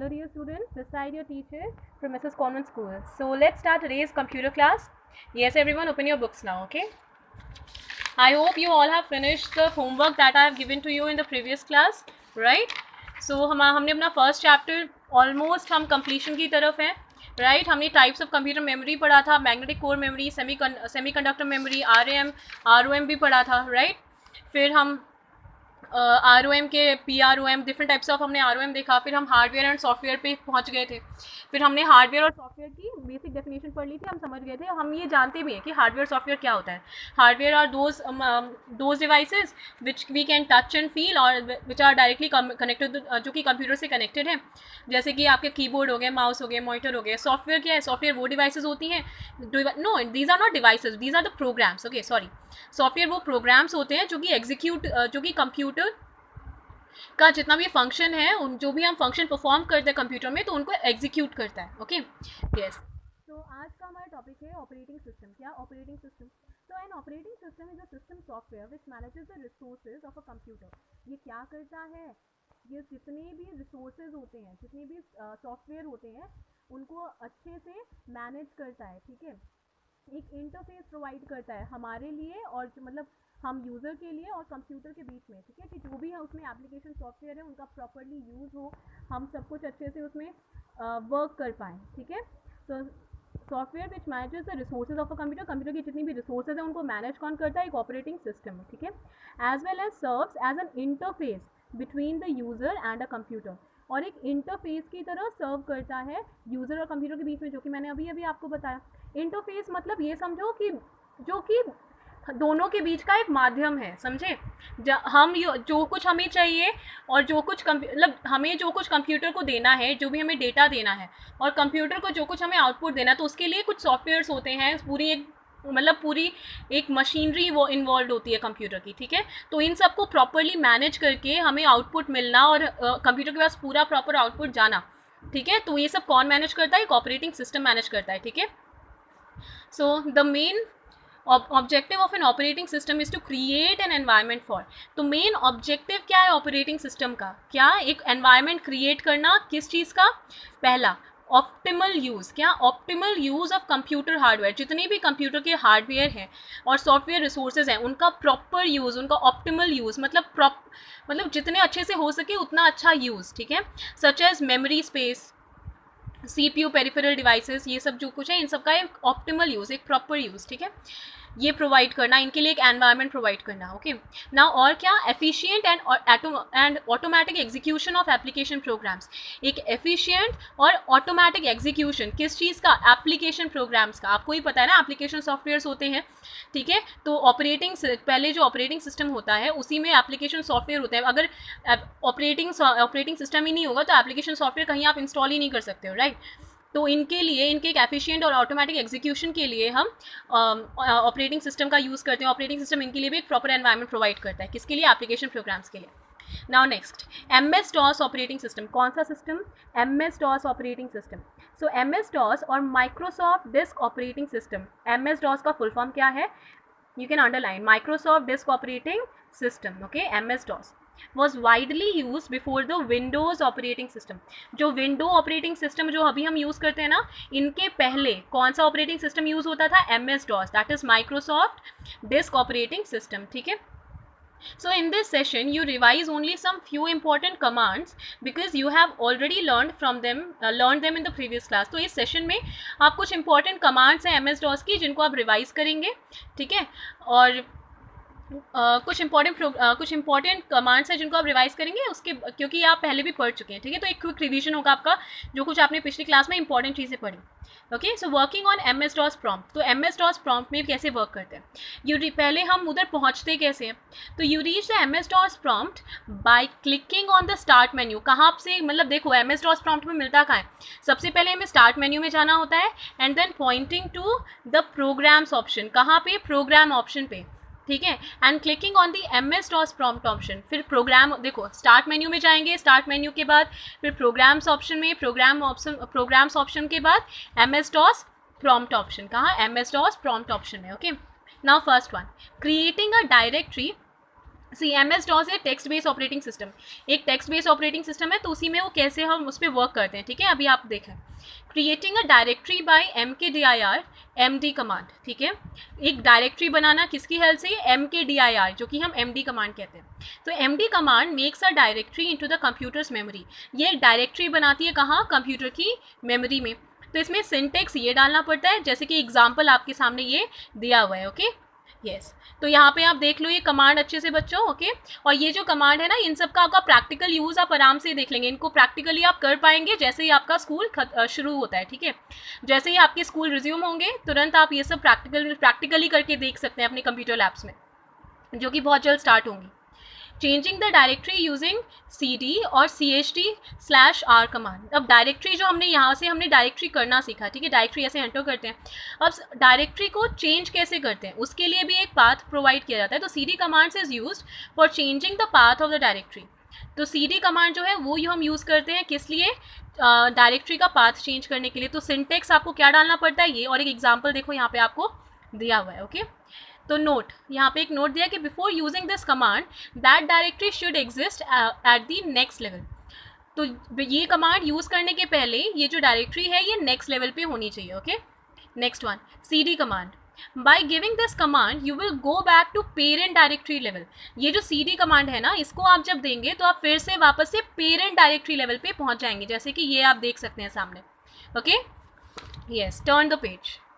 dear students, this side your teacher from Mrs. Convent School. So let's start today's computer class. Yes, everyone, open your books now, okay? I hope you all have finished the homework that I have given to you in the previous class, right? So हमने अपना first chapter almost हम completion की तरफ हैं, right? हमने types of computer memory पढ़ा था, magnetic core memory, semiconductor memory, ROM भी पढ़ा था, राइट? फिर हम ROM के PROM डिफरेंट टाइप्स ऑफ हमने ROM देखा, फिर हम हार्डवेयर एंड सॉफ्टवेयर पे पहुंच गए थे। फिर हमने हार्डवेयर और सॉफ्टवेयर की बेसिक डेफिनेशन पढ़ ली थी, हम समझ गए थे, हम ये जानते भी हैं कि हार्डवेयर सॉफ्टवेयर क्या होता है। Hardware are those devices which we can touch and feel और विच आर डायरेक्टली कनेक्टेड, जो कि कंप्यूटर से कनेक्टेड हैं, जैसे कि आपके कीबोर्ड हो गए, माउस हो गए, मॉनिटर हो गए। सॉफ्टवेयर क्या है? सॉफ्टवेयर वो डिवाइसेज होती हैं, no these are not devices, these are the programs, okay sorry. Software वो प्रोग्राम्स होते हैं जो कि कंप्यूटर का जितना भी फंक्शन है, उन जो भी हम फंक्शन परफॉर्म करते हैं कंप्यूटर में, तो उनको एग्जीक्यूट करता है, ओके यस। तो आज का हमारा टॉपिक है ऑपरेटिंग सिस्टम। क्या ऑपरेटिंग सिस्टम? तो an operating system is a system software which manages the resources of a computer. ये क्या करता है? ये जितने भी रिसोर्सेज होते हैं, जितने भी सॉफ्टवेयर होते हैं, उनको अच्छे से मैनेज करता है, ठीक है? एक इंटरफेस प्रोवाइड करता है हमारे लिए, और मतलब हम यूज़र के लिए और कंप्यूटर के बीच में, ठीक है? कि जो भी है उसमें एप्लीकेशन सॉफ्टवेयर है उनका प्रॉपरली यूज़ हो, हम सब कुछ अच्छे से उसमें वर्क कर पाएँ, ठीक है? तो software which manages the resources of a computer, computer की जितनी भी रिसोर्सेज हैं उनको मैनेज कौन करता है? एक ऑपरेटिंग सिस्टम, ठीक है? As well as serves as an interface between the user and a computer, और एक इंटरफेस की तरह सर्व करता है यूज़र और कंप्यूटर के बीच में, जो कि मैंने अभी आपको बताया। इंटरफेस मतलब ये समझो कि जो कि दोनों के बीच का एक माध्यम है, समझे? हम जो कुछ हमें चाहिए और जो कुछ मतलब हमें जो कुछ कंप्यूटर को देना है, जो भी हमें डेटा देना है, और कंप्यूटर को जो कुछ हमें आउटपुट देना है, तो उसके लिए कुछ सॉफ्टवेयर्स होते हैं, पूरी एक मशीनरी वो इन्वॉल्व होती है कंप्यूटर की, ठीक है? तो इन सबको प्रॉपरली मैनेज करके हमें आउटपुट मिलना और कंप्यूटर के पास पूरा प्रॉपर आउटपुट जाना, ठीक है? तो ये सब कौन मैनेज करता है? एक ऑपरेटिंग सिस्टम मैनेज करता है, ठीक है? So the main objective of an operating system is to create an environment for। तो मेन ऑब्जेक्टिव क्या है ऑपरेटिंग सिस्टम का? क्या? एक एनवायरनमेंट क्रिएट करना। किस चीज़ का? पहला, ऑप्टिमल यूज़। क्या? Optimal use of computer hardware. जितने भी कंप्यूटर के हार्डवेयर हैं और सॉफ्टवेयर रिसोर्सेज हैं, उनका प्रॉपर यूज़, उनका ऑप्टिमल यूज़, मतलब जितने अच्छे से हो सके उतना अच्छा यूज़, ठीक है? Such as memory space, CPU, peripheral devices, ये सब जो कुछ है, इन सब का एक ऑप्टिमल यूज़, एक प्रॉपर यूज़, ठीक है? ये प्रोवाइड करना, इनके लिए एक एनवायरनमेंट प्रोवाइड करना, ओके ना। और क्या? Efficient and automatic execution of application programs. एक एफिशिएंट और ऑटोमेटिक एग्जीक्यूशन किस चीज़ का? एप्लीकेशन प्रोग्राम्स का। आपको ही पता है ना, एप्लीकेशन सॉफ्टवेयर्स होते हैं, ठीक है? तो पहले जो ऑपरेटिंग सिस्टम होता है उसी में एप्लीकेशन सॉफ्टवेयर होते हैं। अगर ऑपरेटिंग सिस्टम ही नहीं होगा तो एप्लीकेशन सॉफ्टवेयर कहीं आप इंस्टॉल ही नहीं कर सकते हो, राइट? तो इनके लिए, इनके एक एफिशिएंट और ऑटोमेटिक एग्जीक्यूशन के लिए हम ऑपरेटिंग सिस्टम का यूज़ करते हैं। ऑपरेटिंग सिस्टम इनके लिए भी एक प्रॉपर एनवायरनमेंट प्रोवाइड करता है। किसके लिए? एप्लीकेशन प्रोग्राम्स के लिए। Now next, MS-DOS operating system. कौन सा सिस्टम? MS-DOS operating system. सो MS-DOS और Microsoft disk operating system. MS-DOS का फुल फॉर्म क्या है? You can underline Microsoft Disk Operating System, okay? MS-DOS was widely used before the Windows operating system। जो window operating system जो अभी हम use करते हैं ना, इनके पहले कौन सा ऑपरेटिंग सिस्टम यूज़ होता था? MS-DOS, that is Microsoft disk operating system, ठीक है? So in this session you revise only some few important commands because you have already learned them in the previous class। तो इस session में आप कुछ important commands हैं MS-DOS की जिनको आप रिवाइज करेंगे, ठीक है? और कुछ इंपॉर्टेंट कमांड्स हैं जिनको आप रिवाइज करेंगे उसके, क्योंकि आप पहले भी पढ़ चुके हैं, ठीक है? तो एक क्विक रिवीजन होगा आपका, जो कुछ आपने पिछली क्लास में इंपॉर्टेंट चीज़ें पढ़ी, okay? So working on MS-DOS prompt. तो MS-DOS प्रॉम्प्ट में कैसे वर्क करते हैं? पहले हम उधर पहुंचते कैसे हैं? तो you reach the MS-DOS prompt by clicking on the start menu. कहाँ से? मतलब देखो, MS-DOS प्रॉम्प्ट में मिलता कहाँ है? सबसे पहले हमें स्टार्ट मेन्यू में जाना होता है and then pointing to the programs option. कहाँ पे? प्रोग्राम ऑप्शन पे, ठीक है? And clicking on the MS-DOS prompt option. फिर प्रोग्राम, देखो स्टार्ट मेन्यू में जाएंगे, स्टार्ट मेन्यू के बाद फिर प्रोग्राम्स ऑप्शन में, प्रोग्राम्स ऑप्शन के बाद MS-DOS प्रॉम्प्ट ऑप्शन। कहाँ? MS-DOS प्रॉम्प्ट ऑप्शन में, okay? Now first one, creating a directory see MS DOS है टेक्स्ट बेस्ड ऑपरेटिंग सिस्टम, एक टेक्स्ट बेस्ड ऑपरेटिंग सिस्टम है, तो उसी में वो कैसे हम उस पर वर्क करते हैं, ठीक है। अभी आप देखें, creating a directory by MKDIR MD command, ठीक है। एक डायरेक्टरी बनाना किसकी हेल्प से, MKDIR, जो कि हम MD कमांड कहते हैं। तो MD command makes a directory into the computers memory, ये एक डायरेक्टरी बनाती है कहाँ, कंप्यूटर की मेमोरी में। तो इसमें सिंटेक्स ये डालना पड़ता है, जैसे कि एग्जाम्पल आपके सामने ये दिया हुआ है, ओके यस। तो यहाँ पे आप देख लो ये कमांड अच्छे से बच्चों, ओके। और ये जो कमांड है ना, इन सब का आपका प्रैक्टिकल यूज़ आप आराम से देख लेंगे, इनको प्रैक्टिकली आप कर पाएंगे जैसे ही आपका स्कूल शुरू होता है, ठीक है। जैसे ही आपके स्कूल रिज्यूम होंगे तुरंत आप ये सब प्रैक्टिकली करके देख सकते हैं अपने कंप्यूटर लैब्स में, जो कि बहुत जल्द स्टार्ट होंगी। Changing the directory using CD और CHD/R कमांड। अब डायरेक्टरी जो हमने यहाँ से हमने डायरेक्टरी करना सीखा, ठीक है, डायरेक्टरी ऐसे एंटर करते हैं। अब डायरेक्टरी को चेंज कैसे करते हैं, उसके लिए भी एक पाथ प्रोवाइड किया जाता है। तो CD commands is used for changing the path of the directory. तो CD कमांड जो है वो हम यूज़ करते हैं किस लिए, डायरेक्टरी का पाथ चेंज करने के लिए। तो सिंटेक्स आपको क्या डालना पड़ता है ये, और एक एग्जाम्पल देखो यहाँ पे आपको दिया हुआ है, ओके। तो नोट, यहाँ पे एक नोट दिया कि before using this command that directory should exist at the next level. तो ये कमांड यूज़ करने के पहले ये जो डायरेक्टरी है ये नेक्स्ट लेवल पे होनी चाहिए, okay. Next one, CD command. By giving this command you will go back to parent directory level. ये जो CD कमांड है ना, इसको आप जब देंगे तो आप फिर से वापस से पेरेंट डायरेक्टरी लेवल पे पहुंच जाएंगे, जैसे कि ये आप देख सकते हैं सामने, okay yes. Turn the page.